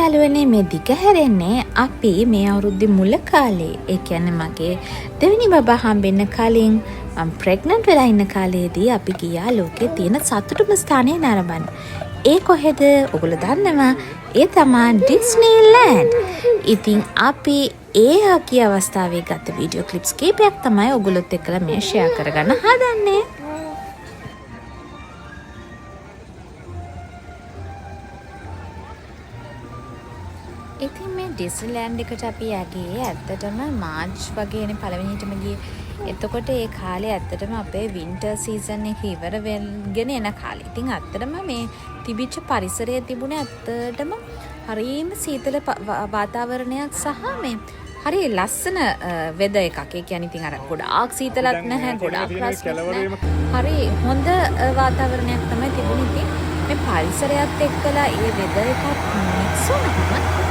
යාළුවනේ මේ දිග හැරෙන්නේ අපි මේ අවුරුද්දේ මුල කාලේ. ඒ කියන්නේ මගේ දෙවෙනි බබා හම්බෙන්න කලින් මම ප්‍රෙග්නන්ට් වෙලා ඉන්න කාලේදී අපි ගියා ලෝකේ තියෙන සතුටුම ස්ථානය නරඹන්න. ඒ කොහෙද? ඔයගොල්ලෝ දන්නවා? ඒ තමයි ඩිස්නිලෑන්ඩ්. ඉතින් අපි ඒ කී අවස්ථාවේ ගත වීඩියෝ ක්ලිප්ස් කීපයක් තමයි ඔයගොල්ලොත් එක්කලා මේ ෂෙයා කරගන්න හදන්නේ. ඉතින් මේ ඩිස්නිලෑන්ඩ් එකට අපි යගේ ඇත්තටම මාර්ච් වගේනේ පළවෙනිටම ගියේ. එතකොට ඒ කාලේ ඇත්තටම අපේ වින්ටර් සීසන් එක ඉවර වෙගෙන එන කාලේ. ඉතින් ඇත්තටම මේ තිබිච්ච පරිසරය තිබුණේ ඇත්තටම හරිම සීතල වාතාවරණයක් සහ මේ හරි ලස්සන වෙදර් එකක්. ඒ කියන්නේ ඉතින් අර ගොඩාක් සීතලත් නැහැ, ගොඩාක් රස්නෙත් නැහැ. හරි හොඳ වාතාවරණයක් තමයි තිබුණේ. ඉතින් මේ පරිසරයත් එක්කලා ඒ වෙදර් එකත් මික්ස් වුණාම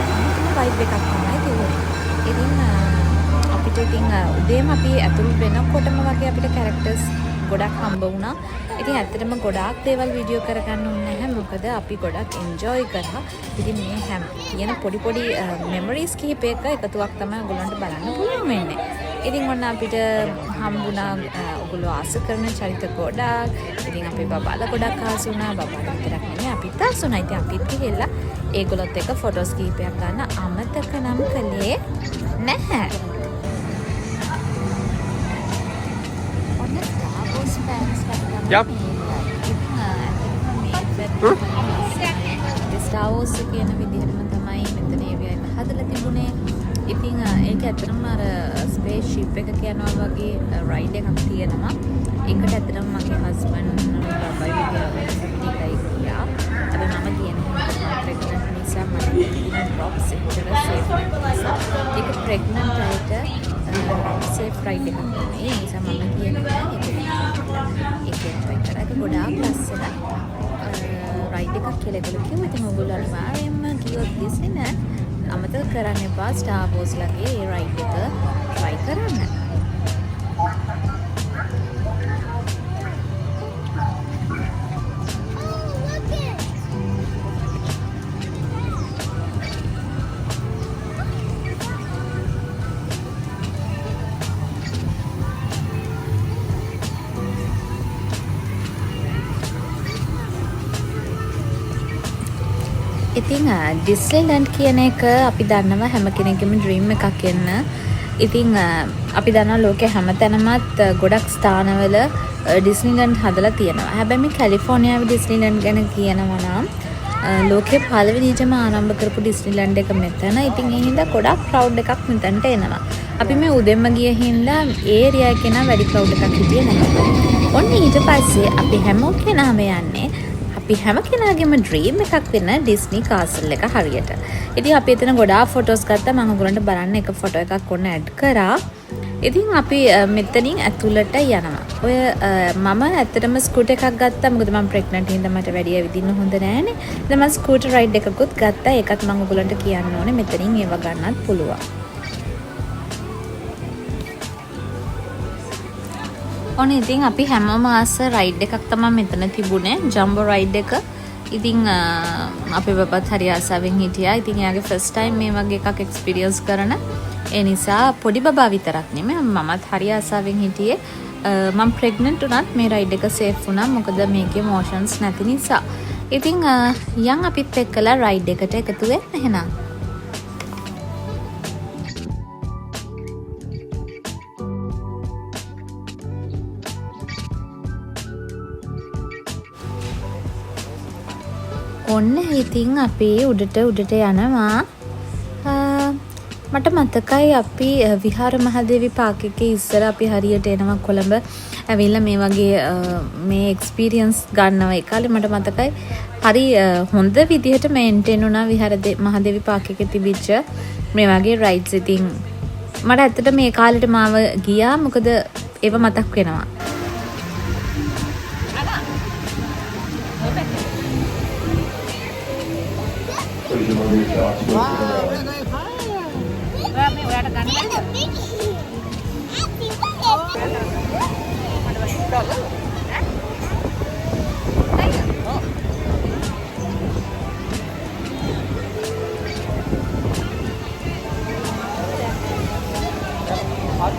වයිබ් එකක් තමයි තිබුණේ. ඉතින් අපිට ඉතින් උදේම අපි ඇතුල් වෙනකොටම වගේ අපිට කැරක්ටර්ස් ගොඩක් හම්බ වුණා. ඉතින් ඇත්තටම ගොඩාක් දේවල් වීඩියෝ කරගන්න ඕනේ නැහැ. මොකද අපි ගොඩක් එන්ජොයි කරා. ඉතින් මේ හැම තියෙන පොඩි පොඩි මෙමරිස් කිහිපයක එකතුවක් තමයි ඔයගොල්ලන්ට බලන්න පුළුවන් වෙන්නේ. ඉතින් ඔන්න අපිට හම්බුණා ඔයගොල්ලෝ ආස කරන චරිත ගොඩක්. ඉතින් අපේ බබාලා ගොඩක් ආස වුණා. බබාලා විතරක් නෙමෙයි අපිත් ආස වුණා. ඉතින් අපිත් ගිහලා ඒගොල්ලොත් එක්ක ෆොටෝස් කීපයක් ගන්න අමතක නම් කළේ නැහැ. ඔන්න Star Wars fans Star Wars කියන විදිහටම තමයි මෙතන ඒවියම හදලා තිබුණේ. ඉතින් ඒක ඇත්තටම අර ස්පේස් ෂිප් එක කියනවා වගේ රයිඩ් එකක් තියෙනවා. ඒකට ඇත්තටම මගේ හස්බන්ඩ් බබයි විදිහට ගියා. අපි මම කියන්නේ ප්‍රෙග්නන්ට් නිසා මට තියෙන ඩ්‍රොප්ස් එච්චර සේෆ් නිසා ඒක ප්‍රෙග්නන්ට් අයට සේෆ් රයිඩ් එකක් නෙමෙයි. ඒ නිසා මම කියන්නේ ඒක කරලා ගොඩාක් ලස්සන රයිඩ් එකක් කියලා ඒගොල්ලෝ කිව්වා. ඉතින් ඔයගොල්ලෝ අනිවාර්යයෙන්ම ගියොත් ඩිස්නිලෑන්ඩ් අමතක කරන්න එපා ස්ටාර් වෝස් ලගේ ඒ රයිඩ් එක try කරන්න. ඉතින් ඩිස්නිලෑන්ඩ් කියන එක අපි දන්නවා හැම කෙනෙකුගේම ඩ්‍රීම් එකක් වෙන්න. ඉතින් අපි දන්නවා ලෝකේ හැමතැනමත් ගොඩක් ස්ථානවල ඩිස්නිලෑන්ඩ් හදලා තියෙනවා. හැබැයි මේ කැලිෆෝනියාවේ ඩිස්නිලෑන්ඩ් ගැන කියනවා නම් ලෝකේ පළවෙනිටම ආරම්භ කරපු ඩිස්නිලෑන්ඩ් එක මෙතන. ඉතින් ඒ හින්දා ගොඩක් ක්‍රවුඩ් එකක් මෙතනට එනවා. අපි මේ උදෙන්ම ගිය හින්දා ඒ ඒරියා එකේ නම් වැඩි ක්‍රවුඩ් එකක් හිටියේ නැහැ. ඔන්න ඊට පස්සේ අපි හැමෝම කෙනාම යන්නේ අපි හැම කෙනාගේම ඩ්‍රීම් එකක් වෙන ඩිස්නි කාසල් එක හරියට. ඉතින් අපි එතන ගොඩාක් ෆොටෝස් ගත්තා. මම ඔයගොල්ලන්ට බලන්න එක ෆොටෝ එකක් ඔන්න ඇඩ් කරා. ඉතින් අපි මෙතනින් ඇතුළට යනවා. ඔය මම ඇත්තටම ස්කූටර් එකක් ගත්තා. මොකද මම ප්‍රෙග්නන්ට් හින්දා මට වැඩි ඇවිදින්න හොඳ නෑනේ. ඉතින් මම ස්කූටර් රයිඩ් එකකුත් ගත්තා. ඒකත් මම ඔයගොල්ලන්ට කියන්න ඕනේ. මෙතනින් ඒව ගන්නත් පුළුවන්. ඔන්න ඉතින් අපි හැමෝම ආස රයිඩ් එකක් තමයි මෙතන තිබුණේ. ජම්බෝ රයිඩ් එක. ඉතින් අපේ බබත් හරි ආසාවෙන් හිටියා. ඉතින් එයාගේ ෆස්ට් ටයිම් මේ වගේ එකක් එක්ස්පීරියන්ස් කරන. ඒ නිසා පොඩි බබා විතරක් නෙමෙයි මමත් හරි ආසාවෙන් හිටියේ. මම ප්‍රෙග්නන්ට් වුණත් මේ රයිඩ් එක සේෆ් වුණා. මොකද මේකේ මොෂන්ස් නැති නිසා. ඉතින් යන් අපිත් එක්කලා රයිඩ් එකට එකතු වෙන්න එහෙනම්. ඔන්න ඉතින් අපි උඩට යනවා. මට මතකයි අපි විහාර මහදේවි පාක් එකේ ඉස්සර අපි හරියට එනවා කොළඹ ඇවිල්ලා මේ වගේ මේ එක්ස්පීරියන්ස් ගන්නවා. ඒ කාලේ මට මතකයි හරි හොඳ විදිහට මේන්ටේන් වුණා විහාර මහදේවි පාක් එකේ තිබිච්ච මේ වගේ රයිඩ්ස්. ඉතින් මට ඇත්තට මේ කාලෙට මාව ගියා. මොකද ඒව මතක් වෙනවා. අපි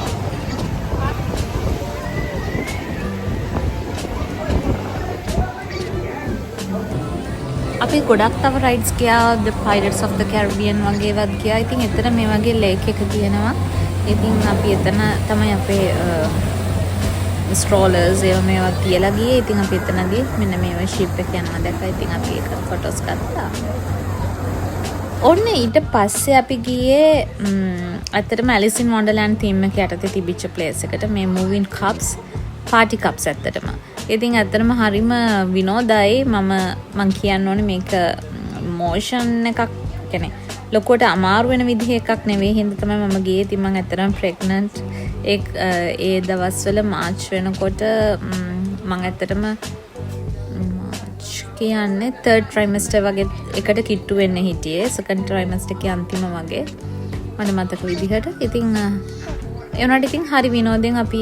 ගොඩක් තව රයිඩ්ස් ගියා The Pirates of the Caribbean වගේවත් ගියා. ඉතින් එතන මේ වගේ ලේක් එක තියෙනවා. ඉතින් අපි එතන තමයි අපේ ස්ට්‍රෝලර්ස් ඒවා මේවා තියලා ගියේ. ඉතින් අපි එතනදී මෙන්න මේ ෂිප් එක යනවා දැක්කා. ඉතින් අපි ඒක ෆොටෝස් ගත්තා. ඔන්න ඊට පස්සේ අපි ගියේ ඇත්තටම Alice in Wonderland theme එක යටතේ තිබිච්ච ප්ලේස් එකට. මේ moving cups party cups ඇත්තටම. ඉතින් ඇත්තටම හරිම විනෝදයි. මම කියන්න ඕනේ මේක මොෂන් එකක් කියන්නේ ලොකුවට අමාරු වෙන විදිහ එකක් නෙවෙයි. හින්දා තමයි මම ගියේ. ඉතින් මම ඇත්තටම ප්‍රෙග්නන්ට් ඒ දවස්වල මාර්ච් වෙනකොට මම ඇත්තටම කියන්නේ third trimester වගේ එකට කිට්ටු වෙන්න හිටියේ. second trimester එකේ අන්තිම වගේ මට මතක විදිහට. ඉතින් ඒ වුණාට ඉතින් හරි විනෝදෙන් අපි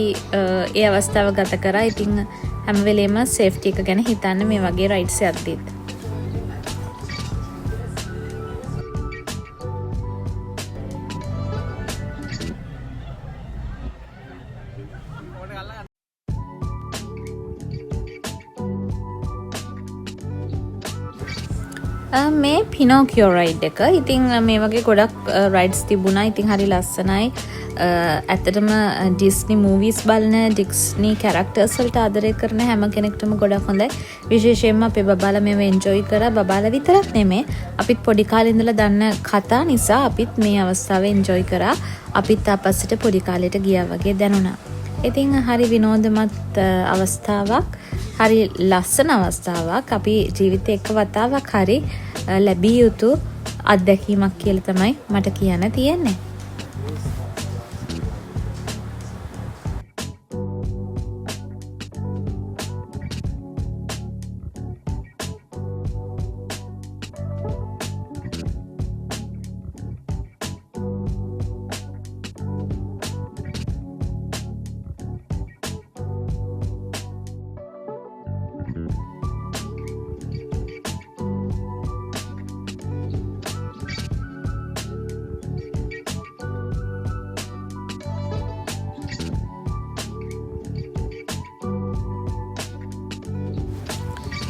ඒ අවස්ථාව ගත කරා. ඉතින් හැම වෙලේම සේෆ්ටි එක ගැන හිතන්න මේ වගේ රයිඩ්ස් යද්දිත්. මේ පිනෝකියෝ රයිඩ් එක. ඉතින් මේ වගේ ගොඩක් රයිඩ්ස් තිබුණා. ඉතින් හරි ලස්සනයි. ඇත්තටම ඩිස්නි මූවීස් බලන ඩිස්නි කැරක්ටර්ස් වලට ආදරය කරන හැම කෙනෙක්ටම ගොඩක් හොඳයි. විශේෂයෙන්ම අපේ බබාලා මේව එන්ජොයි කරා. බබාලා විතරක් නෙමෙයි අපිත් පොඩි කාලේ ඉඳලා දන්න කතා නිසා අපිත් මේ අවස්ථාව එන්ජොයි කරා. අපිත් ආපස්සට පොඩි කාලේට ගියා වගේ දැනුණා. ඉතින් හරි විනෝදමත් අවස්ථාවක්. හරි ලස්සන අවස්ථාවක්. අපි ජීවිතේ එක වතාවක් හරි ලැබිය යුතු අත්දැකීමක් කියලා තමයි මට කියන්න තියෙන්නේ.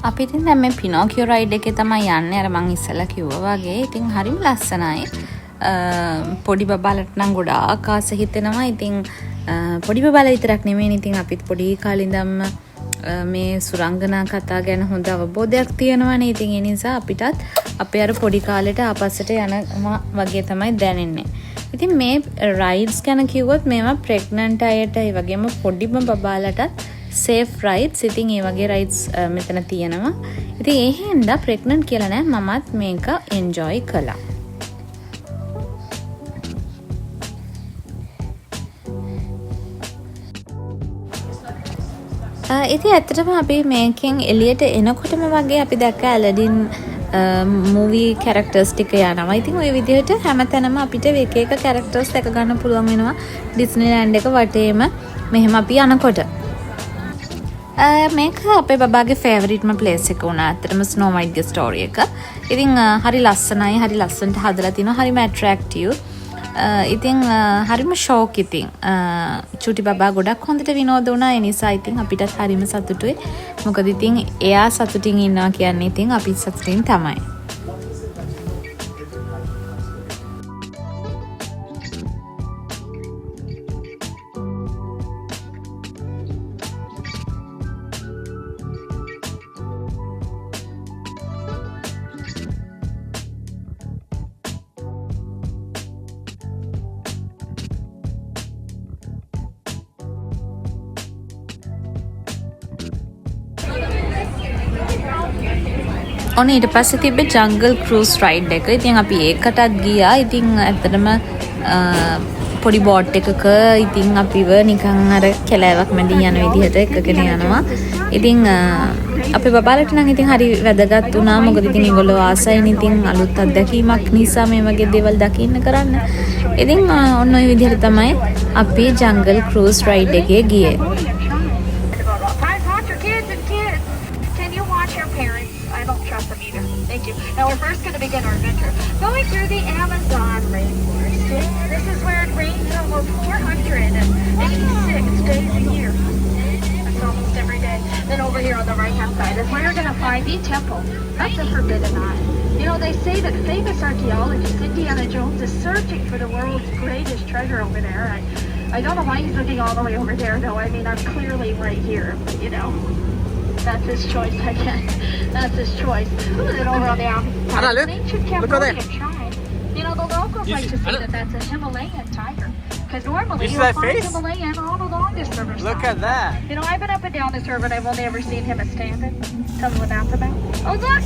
අපි ඉතින් දැන් මේ පිනෝකියෝ රයිඩ් එකේ තමයි යන්නේ. අර මං ඉස්සෙල්ලා කිව්වා වගේ. ඉතින් හරිම ලස්සනයි. පොඩි බබාලට නම් ගොඩාක් ආස හිතෙනවා. ඉතින් පොඩි බබාලා විතරක් නෙමෙයි. ඉතින් අපිත් පොඩි කාලේ ඉඳන්ම මේ සුරංගනා කතා ගැන හොඳ අවබෝධයක් තියෙනවානේ. ඉතින් ඒ නිසා අපිටත් අපේ අර පොඩි කාලේට ආපස්සට යනවා වගේ තමයි දැනෙන්නේ. ඉතින් මේ රයිඩ්ස් ගැන කිව්වොත් මේවා ප්‍රෙග්නන්ට් අයට ඒ වගේම පොඩිම බබාලටත් සේෆ් රයිඩ්ස්. ඉතින් ඒ වගේ රයිඩ්ස් මෙතන තියෙනවා. ඉතින් ඒ හින්දා ප්‍රෙග්නන්ට් කියලා නෑ, මමත් මේක එන්ජොයි කළා. ඉතින් ඇත්තටම අපි මේකෙන් එළියට එනකොටම වගේ අපි දැක්ක ඇලඩින් මූවී කැරක්ටර්ස් ටික යනවා. ඉතින් ওই විදිහට හැමතැනම අපිට එක එක කැරක්ටර්ස් දැක ගන්න පුළුවන් වෙනවා ඩිස්නිලෑන්ඩ් එක වටේම මෙහෙම අපි යනකොට. මේක අපේ බබාගේ ෆේවරිට්ම ප්ලේස් එක වුණා. ඇත්තටම ස්නෝ වයිට්ගේ ස්ටෝරි එක. ඉතින් හරි ලස්සනයි, හරි ලස්සනට හදලා තිනවා, හරිම ඇට්‍රැක්ටිව්. ඉතින් හරිම ෂෝක්. ඉතින් චුටි බබා ගොඩක් හොඳට විනෝද වුණා. ඒ නිසා ඉතින් අපිටත් හරිම සතුටුයි. මොකද ඉතින් එයා සතුටින් ඉන්නවා කියන්නේ ඉතින් අපිත් සතුටින් තමයි. ඔන්න ඊට පස්සේ තිබ්බේ ජංගල් ක්‍රූස් රයිඩ් එක. ඉතින් අපි ඒකටත් ගියා. ඉතින් ඇත්තටම පොඩි බෝට් එකක ඉතින් අපිව නිකන් අර කැලෑවක් මැදින් යන විදිහට එකගෙන යනවා. ඉතින් අපේ බබාලට නම් ඉතින් හරි වැදගත් වුණා. මොකද ඉතින් ඒගොල්ලෝ ආසයින් ඉතින් අලුත් අත්දැකීමක් නිසා මේ වගේ දේවල් දකින්න කරන්න. ඉතින් ඔන්න ඔය විදිහට තමයි අපි ජංගල් ක්‍රූස් රයිඩ් එකේ ගියේ. Now we're first going to begin our adventure going through the Amazon rainforest. This is where it rains over 400 386 days a year. That's almost every day. Then over here on the right-hand side is where you're going to find the temple. That's a forbidden eye. You know, they say that famous archaeologist Indiana Jones is searching for the world's greatest treasure over there. I don't know why he's looking all the way over there, though. I mean, I'm clearly right here, but, you know, that's his choice, I guess. That's his choice. Then over on the opposite side, Anna, an ancient look over Cambodian shrine. You know, the locals like to say that that's a Himalayan tiger. Because normally You see you'll that find face? Himalayan all along this riverside. Look at that. You know, I've been up and down this river and I've only ever seen him a standing. Tell me what that's about. Oh, look!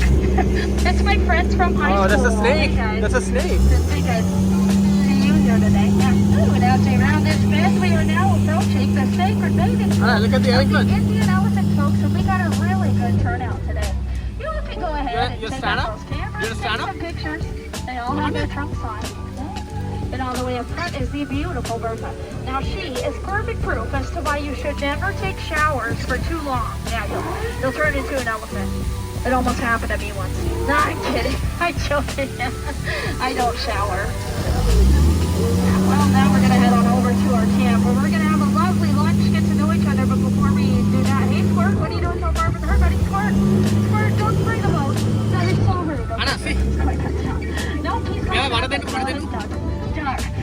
It's my friends from high Oh, school. that's a snake. Hey, guys. That's a snake. Hey, guys. See you here today. Yeah. Ooh, and out around this bend, we are now approaching the sacred bathing pool Look at the of elephant. Indian elephant, folks, and we got a really good turnout today. You all can go ahead You and take stand out up? those cameras, You take stand up? some pictures. They all have their trunks on. And all the way up front is the beautiful Bertha. Now she is perfect proof as to why you should never take showers for too long. Yeah, you'll turn into an elephant. It almost happened to me once. No, I'm kidding. I'm joking. I don't shower. Well, now we're gonna head on over to our camp where we're gonna have a lovely lunch, get to know each other. But before we do that, hey Squirt, what are you doing so far from her, buddy? Squirt, Squirt, don't spray the boat. That is so rude. Anna, see. No, please don't. Yeah, what are they doing?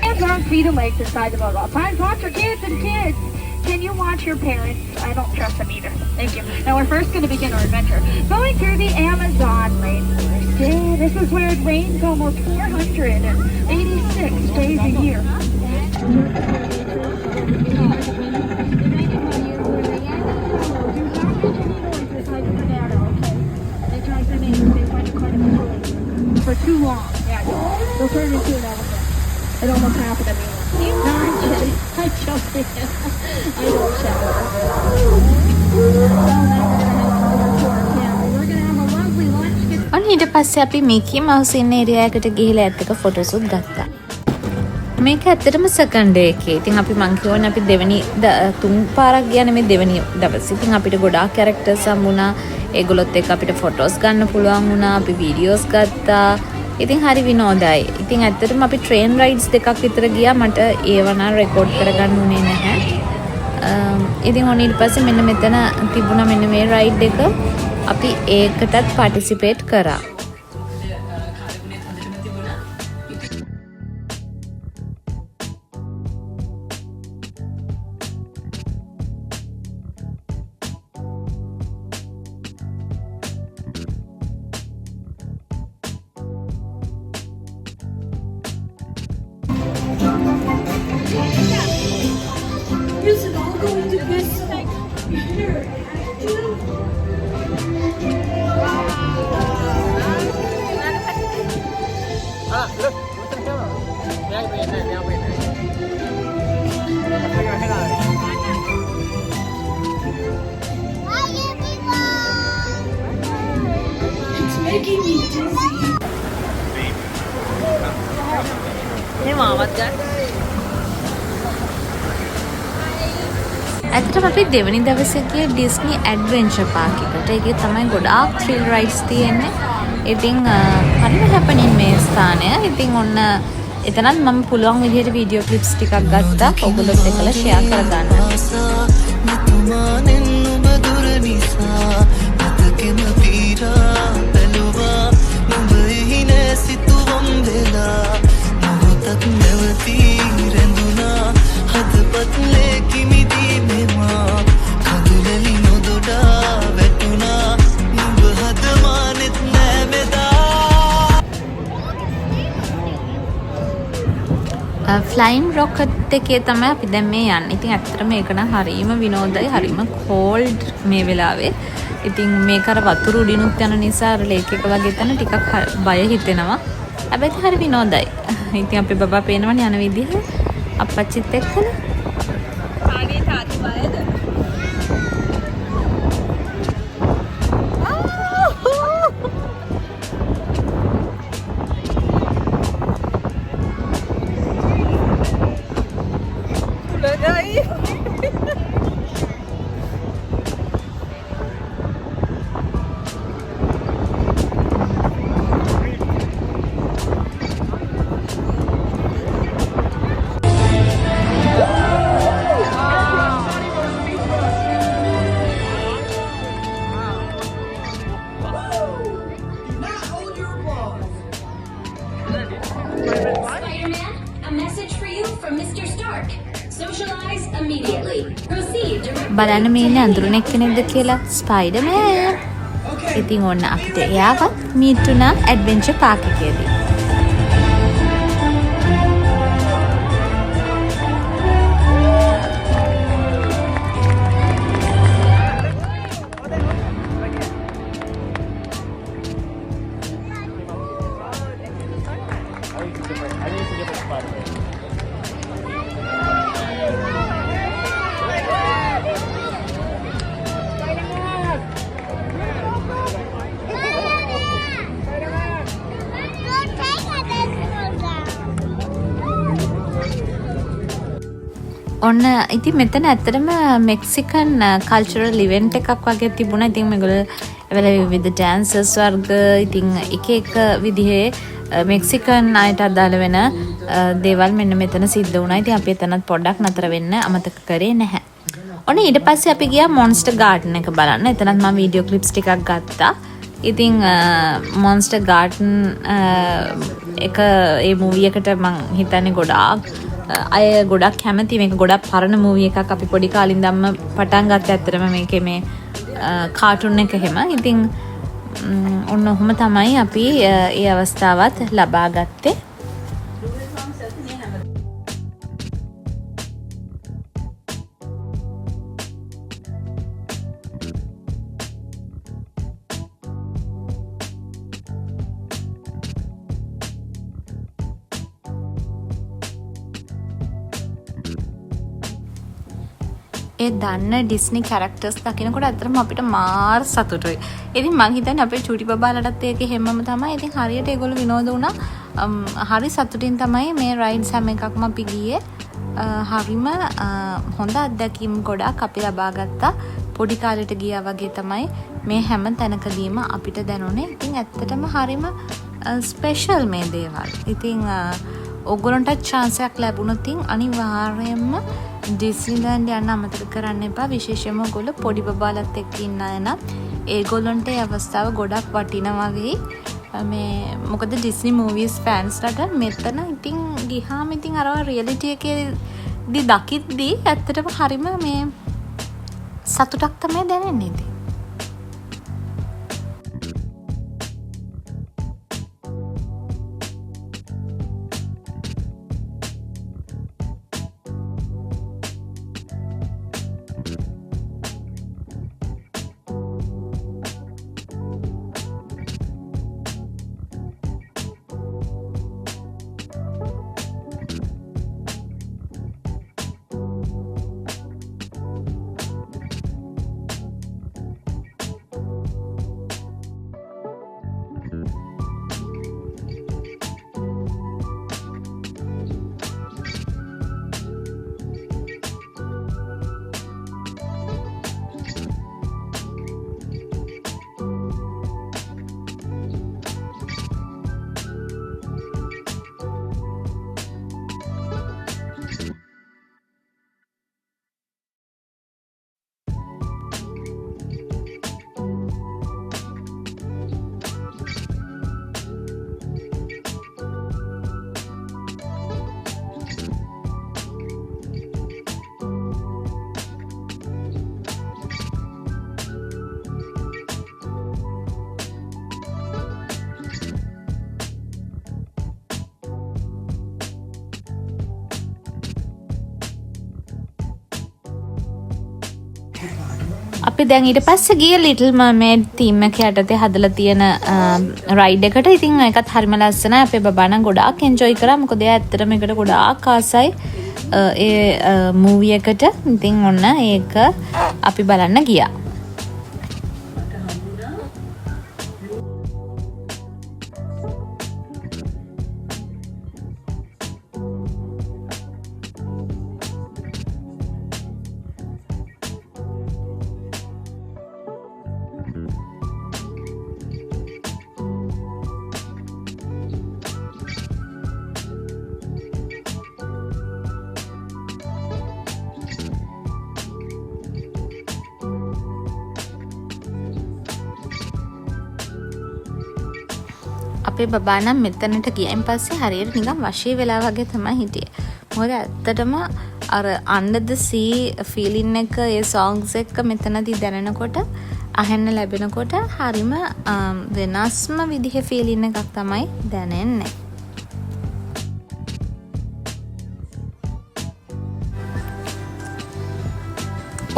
Hands on feet and legs inside the boat at all times. Watch your kids and kids. Can you watch your parents? I don't trust them either. Thank you. Now we're first going to begin our adventure. Going through the Amazon rainforest. Yeah, this is where it rains almost 486 days a year. For too long. Yeah, they'll turn into an elephant. It almost happened to me. No, I'm kidding. I'm joking. I don't shower. Well, now we're going to head on over to our camp. We're going to have a lovely lunch. ඔන්න ඊට පස්සේ අපි මිකි mouse ඉන්න area එකට ගිහිලා ඇත්තක ෆොටෝසුත් ගත්තා. මේක ඇත්තටම සෙකන්ඩ් ඩේ එකේ. ඉතින් අපි මං කියවනේ අපි දෙවෙනි තුන් පාරක් ගියා නෙමෙයි දෙවෙනි දවසේ. ඉතින් අපිට ගොඩාක් කැරක්ටර්ස් හම්බුණා. ඒගොල්ලොත් එක්ක අපිට ෆොටෝස් ගන්න පුළුවන් වුණා. අපි වීඩියෝස් ගත්තා. ඉතින් හරි විනෝදයි. ඉතින් ඇත්තටම අපි ට්‍රේන් රයිඩ්ස් දෙකක් විතර ගියා. මට ඒව නම් රෙකෝඩ් කරගන්න උනේ නැහැ. ඉතින් ඔන්න ඊට පස්සේ මෙන්න මෙතන තිබුණා මෙන්න මේ රයිඩ් එක. අපි ඒකටත් පාටිසිපේට් කරා. Is it all going to this thing? Here. Look. Look at the camera. Yeah, wait there. Yeah, wait there. Put your head on it. It's making me dizzy. මේ මාවත් ගන්න. ඇත්තටම අපි දෙවනි දවසේ ගියේ ඩිස්නි ඇඩ්වෙන්චර් පාක් එකට. ඒකේ තමයි ගොඩාක් ත්‍රිල් රයිඩ්ස් තියෙන්නේ. ඉතින් හරිම හැපනින් මේ ස්ථානය. ඉතින් ඔන්න එතනත් මම පුළුවන් විදිහට වීඩියෝ ක්ලිප්ස් ටිකක් ගත්තා. ඔයගොල්ලොත් එක්කලා ෂෙයා කරගන්න. ෆ්ලයින් රොකට් එකේ තමයි අපි දැන් මේ යන්නේ. ඉතින් ඇත්තටම මේක නම් හරීම විනෝදයි, හරීම කෝල්ඩ් මේ වෙලාවේ. ඉතින් මේක අර වතුර උඩිනුත් යන නිසා අර ලේක් එක වගේ තැන ටිකක් බය හිතෙනවා. හැබැයි හරි විනෝදයි. ඉතින් අපේ බබා පේනවනේ යන විදිහ අප්පච්චිත් එක්කලා. ආගේ තාත්තා බයද? Socialize immediately. Proceed to බලන්න මේ ඉන්නේ අඳුරන එක්කෙනෙක්ද කියලා ස්පයිඩර්මෑන්. ඉතින් ඔන්න අපිට එයාවත් මීට් වුණා ඇඩ්වෙන්චර් පාක් එකේදී. ඔන්න ඉතින් මෙතන ඇත්තටම මෙක්සිකන් කල්චරල් ඉවෙන්ට් එකක් වගේ තිබුණා. ඉතින් මේගොල්ලෝ එවල විවිධ ඩෑන්සර්ස් වර්ග ඉතින් එක විදිහේ මෙක්සිකන් අයට අදාළ වෙන දේවල් මෙන්න මෙතන සිද්ධ වුණා. ඉතින් අපි එතනත් පොඩ්ඩක් නතර වෙන්න අමතක කරේ නැහැ. ඔන්න ඊට පස්සේ අපි ගියා මොන්ස්ටර් ගාඩන් එක බලන්න. එතනත් මම වීඩියෝ ක්ලිප්ස් ටිකක් ගත්තා. ඉතින් මොන්ස්ටර් ගාඩන් එක ඒ මූවි එකට මම හිතන්නේ ගොඩාක් අය ගොඩක් කැමති. මේක ගොඩක් පරණ මූවි එකක්. අපි පොඩි කාලින් ඉඳන්ම පටන් ගත්ත ඇත්තටම මේකේ මේ කාටුන් එක එහෙම. ඉතින් ඔන්න ඔහොම තමයි අපි ඒ අවස්ථාවත් ලබා ගත්තේ. ඒ දන්න ඩිස්නි කැරක්ටර්ස් දකිනකොට ඇත්තටම අපිට මාර සතුටුයි. ඉතින් මං හිතන්නේ අපේ චූටි බබාලටත් ඒක හැමම තමයි. ඉතින් හරියට ඒගොල්ලෝ විනෝද වුණා. හරි සතුටින් තමයි මේ රයිඩ්ස් හැම එකක්ම අපි ගියේ. හරිම හොඳ අත්දැකීම් ගොඩක් අපි ලබා ගත්තා. පොඩි කාලෙට ගියා වගේ තමයි මේ හැම තැනකදීම අපිට දැනුනේ. ඉතින් ඇත්තටම හරිම ස්පෙෂල් මේ දේවල්. ඉතින් ඔයගොල්ලන්ට chance එකක් ලැබුණොත් අනිවාර්යයෙන්ම ඩිස්නිලන්ඩ් යන්න අමතක කරන්න එපා. විශේෂයෙන්ම ඔයගොල්ලෝ පොඩි බබාලත් එක්ක ඉන්න අය නම් ඒගොල්ලන්ට ඒ අවස්ථාව ගොඩක් වටිනවා වෙයි. මේ මොකද ඩිස්නි මූවීස් ෆෑන්ස්ලට මෙතන ඉතින් ගිහාම ඉතින් අර රියැලිටි එකේදී දකිද්දී ඇත්තටම හරිම මේ සතුටක් තමයි දැනෙන්නේ ඉතින්. අපි දැන් ඊට පස්සේ ගිය ලිටල් මර්මේඩ් තීම් එක යටතේ හදලා තියෙන රයිඩ් එකට. ඉතින් ඒකත් හරිම ලස්සනයි. අපේ බබා නම් ගොඩාක් එන්ජොයි කරා. මොකද එයා ඇත්තටම ඒකට ගොඩාක් ආසයි ඒ මූවි එකට. ඉතින් ඔන්න ඒක අපි බලන්න ගියා. අපේ බබා නම් මෙතනට ගියයින් පස්සේ හරියට නිකන් වශී වෙලා වගේ තමයි හිටියේ. මොකද ඇත්තටම අර under the sea feeling එක ඒ songs එක මෙතනදී දැනෙනකොට අහන්න ලැබෙනකොට හරිම වෙනස්ම විදිහේ feeling එකක් තමයි දැනෙන්නේ.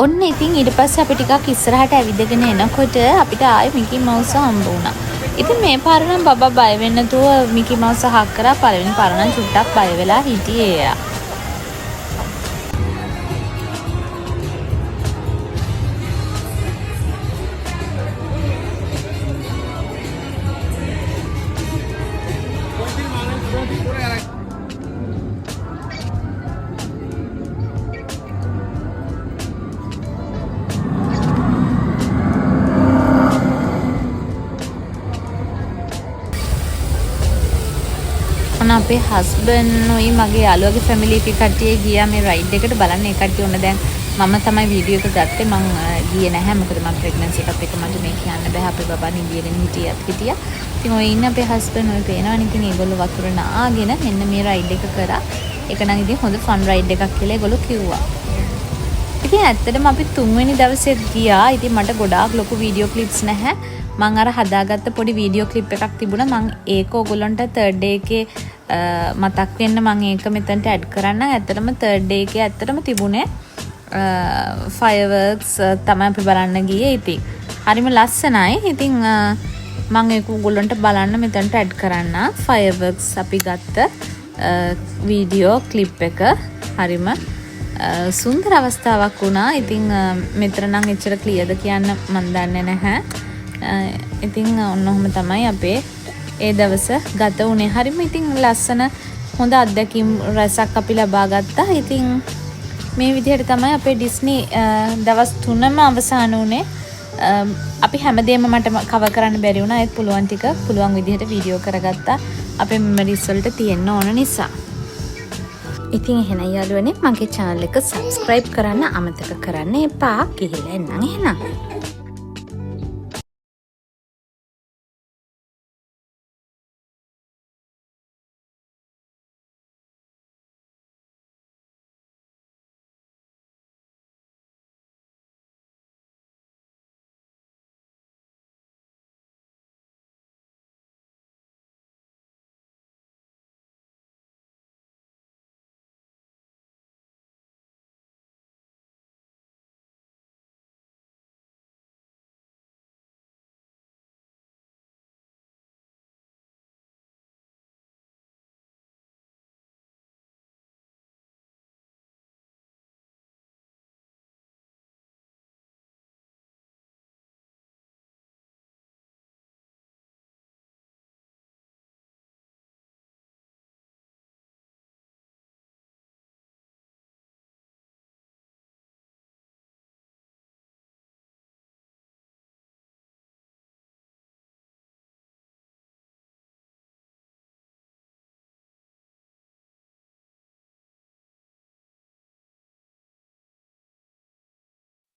ඔන්න ඉතින් ඊට පස්සේ අපි ටිකක් ඉස්සරහට ඇවිදගෙන එනකොට අපිට ආයේ මිකි මවුස් හම්බ වුණා. ඉතින් මේ පාර නම් බබා බය වෙන්න නැතුව මිකි මවුස් හක් කරා. පළවෙනි පාර නම් චුට්ටක් බය වෙලා හිටියේ එයා. අපේ හස්බන්ඩ් උයි මගේ යාළුවගේ ෆැමිලි එක කට්ටිය ගියා මේ රයිඩ් එකට බලන්න. ඒ කට්ටිය ඔන්න දැන් මම තමයි වීඩියෝ එක ගත්තේ. මං ගියේ නැහැ මොකද මම ප්‍රෙග්නන්සි එකත් එක්ක මට මේ කියන්න බෑ. අපේ බබා නිදියගෙන හිටියා. ඉතින් ඔය ඉන්න අපේ හස්බන්ඩ් ඔය පේනවනේ. ඉතින් ඒගොල්ලෝ වතුර නාගෙන මෙන්න මේ රයිඩ් එක කරා. ඒක නම් ඉතින් හොඳ ෆන් රයිඩ් එකක් කියලා ඒගොල්ලෝ කිව්වා. ඉතින් ඇත්තටම අපි 3 වෙනි දවසෙත් ගියා. ඉතින් මට ගොඩාක් ලොකු වීඩියෝ ක්ලිප්ස් නැහැ. මං අර හදාගත්ත පොඩි වීඩියෝ ක්ලිප් එකක් තිබුණා. මං ඒක ඔයගොල්ලන්ට 3rd day එකේ මතක් වෙන්න මම ඒක මෙතනට ඇඩ් කරන්න. ඇත්තටම 3rd day එකේ ඇත්තටම තිබුණේ fireworks තමයි අපි බලන්න ගියේ. ඉතින් හරිම ලස්සනයි. ඉතින් මම ඒක ඔයගොල්ලන්ට බලන්න මෙතනට ඇඩ් කරන්න. fireworks අපි ගත්ත වීඩියෝ ක්ලිප් එක හරිම සුන්දර අවස්ථාවක් වුණා. ඉතින් මෙතන නම් එච්චර ක්ලියර්ද කියන්න මම දන්නේ නැහැ. ඉතින් ඔන්න ඔහම තමයි අපේ ඒ දවස ගත වුණේ. හරිම ඉතින් ලස්සන හොඳ අත්දැකීම් රසක් අපි ලබා ගත්තා. ඉතින් මේ විදිහට තමයි අපේ ඩිස්නි දවස් 3ම අවසන් වුණේ. අපි හැමදේම මට කවර් කරන්න බැරි වුණා. ඒත් පුළුවන් ටික පුළුවන් විදිහට වීඩියෝ කරගත්තා. අපේ මෙමරිස් වලට තියෙන්න ඕන නිසා. ඉතින් එහෙනම් යාළුවනේ මගේ channel එක subscribe කරන්න අමතක කරන්න එපා. ගිහිල්ලා එන්නම් එහෙනම්.